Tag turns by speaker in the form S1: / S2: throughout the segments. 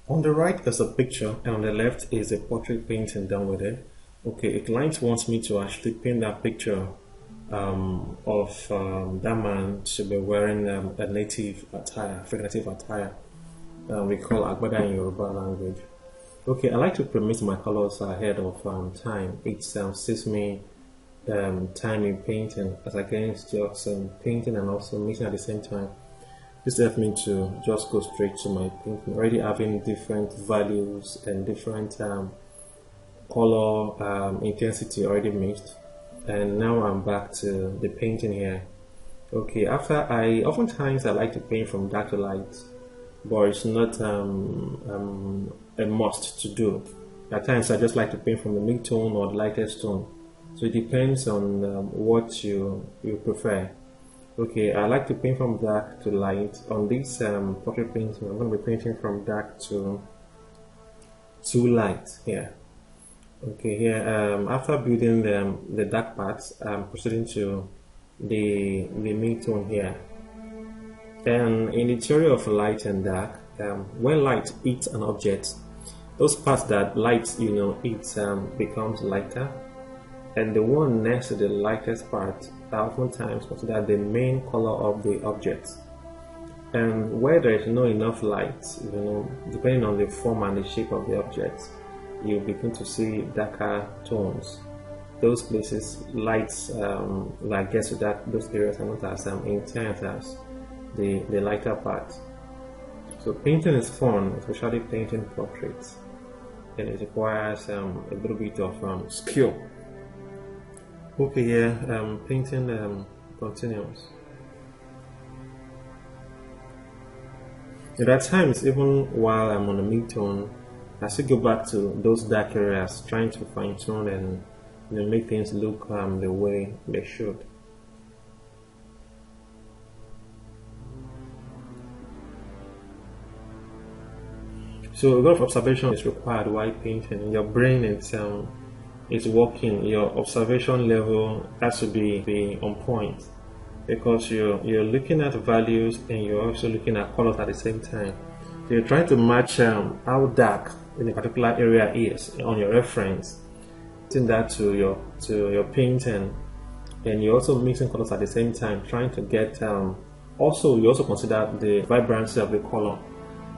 S1: On the right is a picture, and on the left is a portrait painting done with it. Okay, a client wants me to actually paint that picture of that man to be wearing a native attire, African native attire. We call Agbada in Yoruba language. Okay, I like to permit my colors ahead of time. It saves me time in painting as against just painting and also mixing at the same time. This helps me to just go straight to my painting, already having different values and different color intensity already mixed. And now I'm back to the painting here. Okay, oftentimes I like to paint from dark to light, but it's not a must to do. At times I just like to paint from the mid-tone or the lightest tone. So it depends on what you prefer. Okay, I like to paint from dark to light. On this portrait painting, I'm going to be painting from dark to light here. Okay, here after building the dark parts, I'm proceeding to the mid-tone here. And in the theory of light and dark, when light hits an object, those parts that light hits becomes lighter, and the one next to the lightest part are oftentimes considered the main color of the object. And where there is not enough light, depending on the form and the shape of the object, you begin to see darker tones. Those places, lights that gets to those areas are not as intense as the lighter part. So painting is fun, especially painting portraits, and it requires a little bit of skill. Okay, yeah, painting continues. There are times, even while I'm on the mid-tone, I still go back to those dark areas, trying to fine-tune and make things look the way they should. So a lot of observation is required while painting. Your brain is working. Your observation level has to be on point, because you're looking at values and you're also looking at colors at the same time. So you're trying to match how dark in a particular area is on your reference, putting that to your painting, and you're also mixing colors at the same time, trying to get you also consider the vibrancy of the color.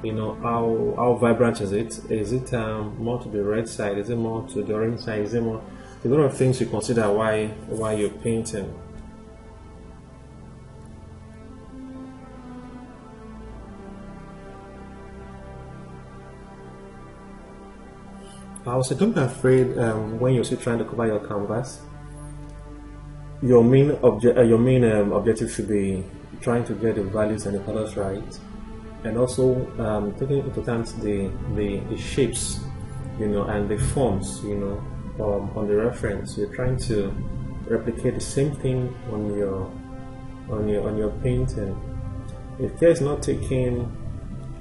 S1: How vibrant is it? Is it more to the red side? Is it more to the orange side? Is it more? A lot of things you consider while you're painting. I would say don't be afraid when you're still trying to cover your canvas. Your main objective should be trying to get the values and the colors right, and also taking into account the shapes, and the forms, on the reference. You're trying to replicate the same thing on your painting. If care is not taken,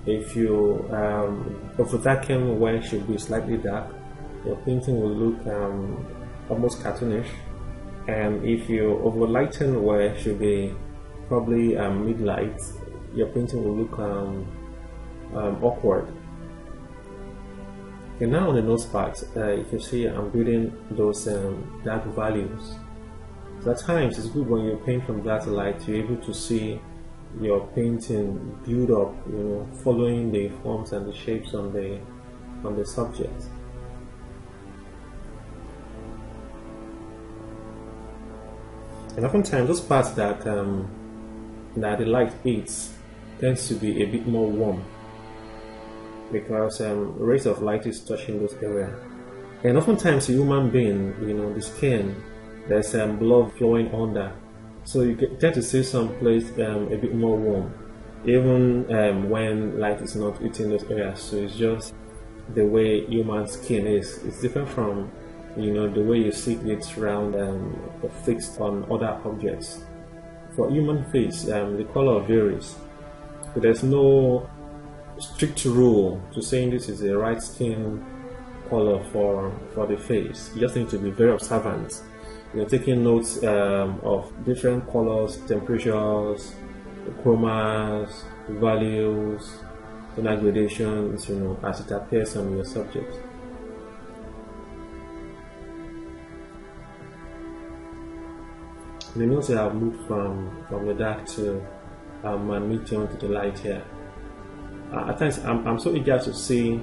S1: if you overdarken where it should be slightly dark, your painting will look almost cartoonish. And if you overlighten where it should be probably mid-light, your painting will look awkward. Okay, now on the nose part, you can see I'm building those dark values. So at times it's good when you paint from dark to light, you're able to see your painting build up, following the forms and the shapes on the subject. And oftentimes those parts that the light hits tends to be a bit more warm, because rays of light is touching those areas. And oftentimes a human being, the skin, there's blood flowing under, so you tend to see some place a bit more warm, even when light is not hitting those areas. So it's just the way human skin is. It's different from the way you see it round or fixed on other objects. For human face, the color varies. So there's no strict rule to saying this is the right skin color for the face. You just need to be very observant. Taking notes of different colors, temperatures, chromas, values, tonal gradations, as it appears on your subject. You notice I've moved from the dark to my mid-tone to the light here. At times, I'm so eager to see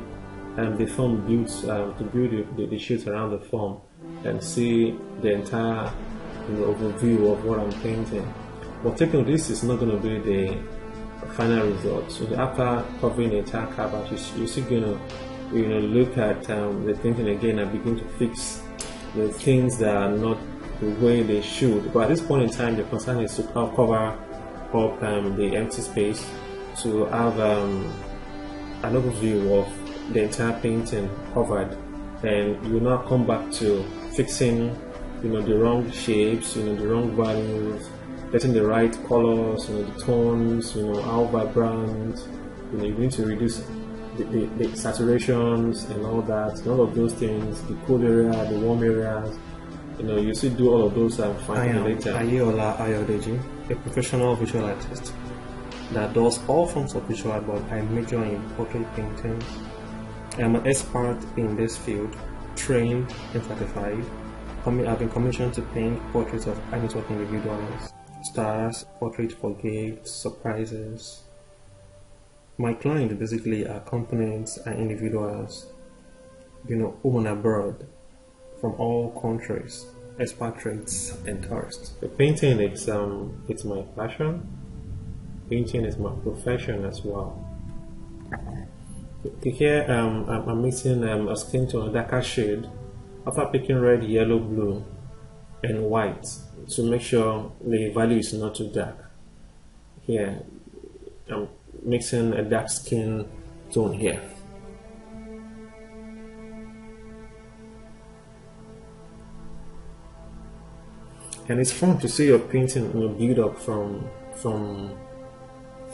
S1: the form built, to build the shoots around the form and see the entire overview of what I'm painting. But taking this is not going to be the final result. So after covering the entire canvas, you're still going to look at the painting again and begin to fix the things that are not the way they should. But at this point in time, the concern is to cover up the empty space to have an overview of the entire painting covered, and you now come back to fixing the wrong shapes, the wrong values, getting the right colors, the tones, how vibrant, you need to reduce the saturations and all that, and all of those things, the cool area, the warm areas. You still do all of those fine later. Ayeola Ayodeji, a professional visual artist that does all forms of visual art, but I major in portrait painting. I'm an expert in this field, trained and certified. I've been commissioned to paint portraits of high net worth individuals, stars, portraits for gifts, surprises. My clients basically are companies and individuals, home and abroad, from all countries, expatriates and tourists. The painting, it's my passion. Painting is my profession as well. Here I'm mixing a skin tone, a darker shade, after picking red, yellow, blue, and white to make sure the value is not too dark. Here I'm mixing a dark skin tone here. And it's fun to see your painting build up from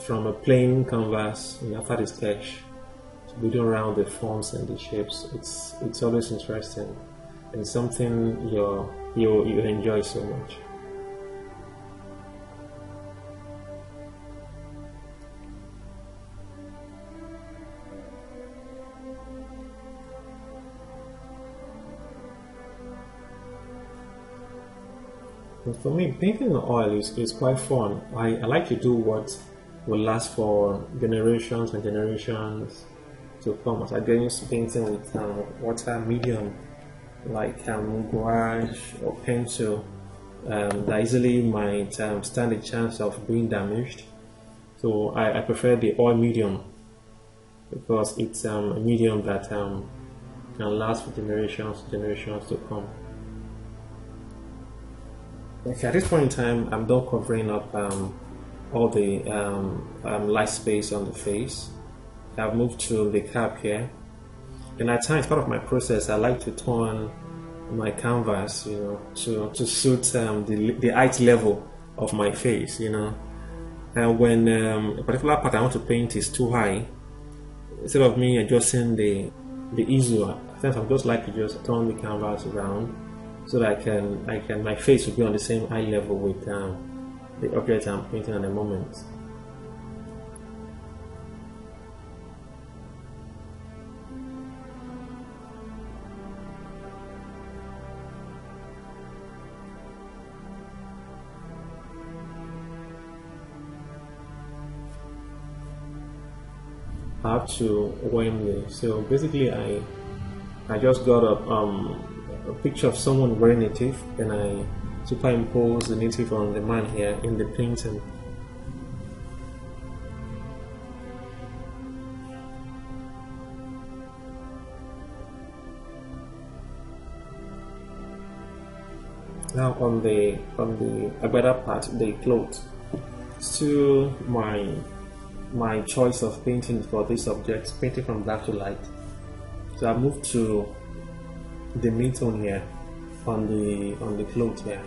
S1: a plain canvas after the sketch to building around the forms and the shapes. It's always interesting and something you enjoy so much. For me, painting in oil is quite fun. I like to do what will last for generations and generations to come. As I get used to painting with water medium like gouache or pencil, that easily might stand a chance of being damaged. So I prefer the oil medium because it's a medium that can last for generations to come. Okay, at this point in time, I'm done covering up all the light space on the face. I've moved to the cap here, and at times, part of my process, I like to turn my canvas, to suit the height level of my face, And when a particular part I want to paint is too high, instead of me adjusting the easel, at times I just like to just turn the canvas around, so that my face will be on the same eye level with the object I'm painting at the moment. I have to warm this. So basically, I just got a picture of someone wearing a native, and I superimpose the native on the man here in the painting. Now on the Agbada part, the clothes. Still my choice of painting for this subject, painting from dark to light. So I moved to the mid-tone here on the cloth here.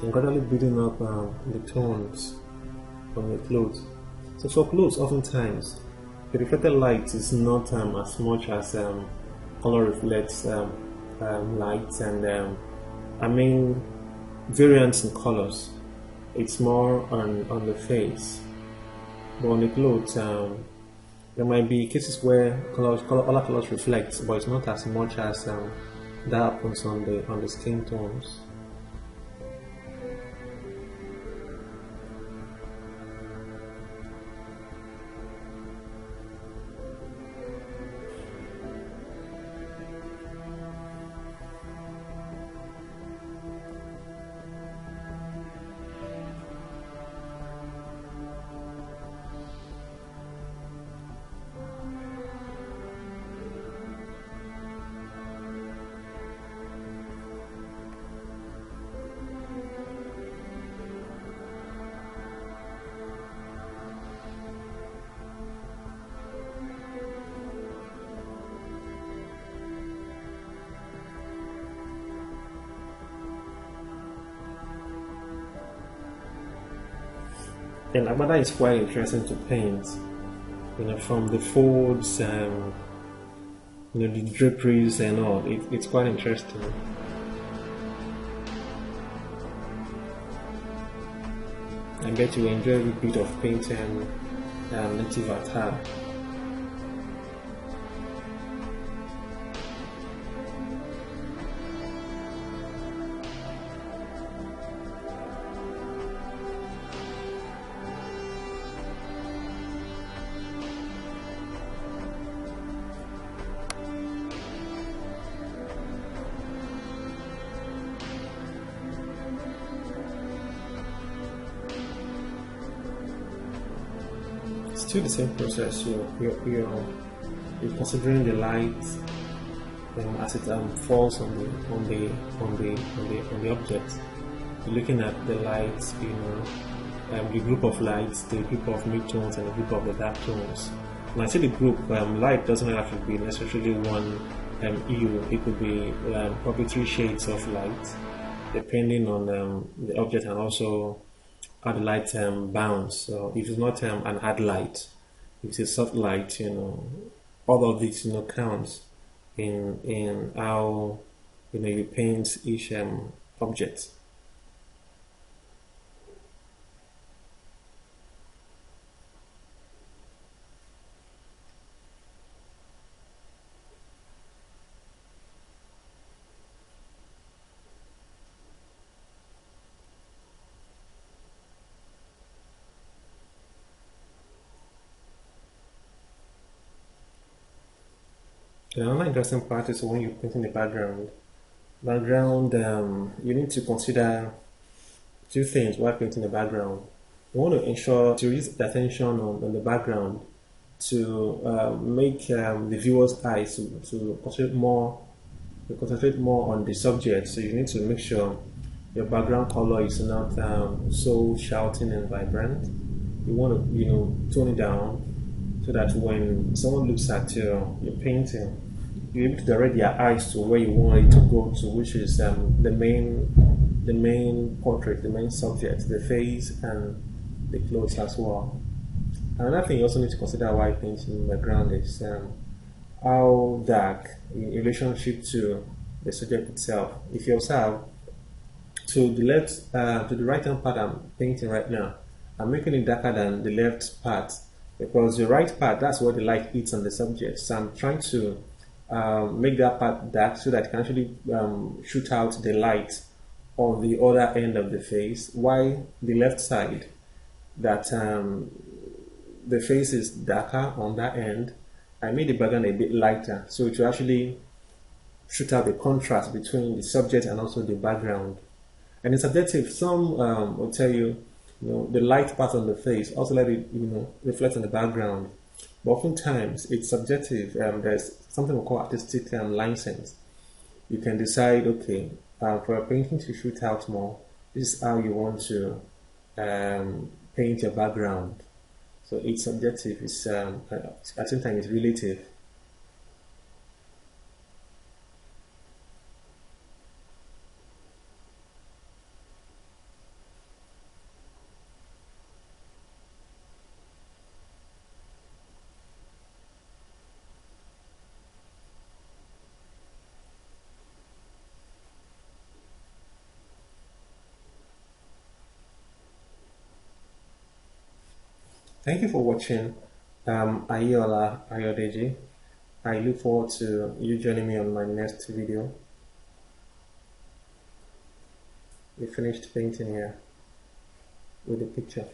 S1: I'm gradually building up the tones on the clothes. So for clothes, oftentimes the reflected light is not as much as color reflects light, and variance in colors. It's more on the face. But on the clothes, there might be cases where other colors reflect, but it's not as much as that happens on the skin tones. And Agbada is quite interesting to paint. From the folds, the draperies and all. It's quite interesting. I bet you enjoy a bit of painting native attire. Still the same process. You're considering the light as it falls on the object. You're looking at the lights, the group of lights, the group of mid-tones, and the group of the dark tones. When I say the group, light doesn't have to be necessarily one hue. It could be probably 3 shades of light, depending on the object and also how the light bounce. So if it's not an hard light, if it's a soft light, all of this counts in how you paint each object. Another interesting part is when you're painting the background. You need to consider 2 things while painting the background. You want to ensure to use the attention on the background to make the viewer's eyes to concentrate more on the subject. So you need to make sure your background color is not so shouting and vibrant. You want to tone it down so that when someone looks at your painting, you're able to direct their eyes to where you want it to go to, which is the main portrait, the main subject, the face and the clothes as well. Another thing you also need to consider while painting the background is how dark in relationship to the subject itself. If you observe, to the right hand part I'm painting right now, I'm making it darker than the left part, because the right part, that's where the light hits on the subject. So I'm trying to make that part dark so that it can actually shoot out the light on the other end of the face, while the left side, that the face is darker on that end, I made the background a bit lighter, so it will actually shoot out the contrast between the subject and also the background. And it's subjective. Some will tell you, the light part on the face, also let it, reflect on the background. But oftentimes it's subjective. There's something we call artistic license. You can decide, okay, for a painting to shoot out more, this is how you want to paint your background. So it's subjective. It's at the same time it's relative. Thank you for watching Ayeola Ayodeji. I look forward to you joining me on my next video. We finished painting here with the picture.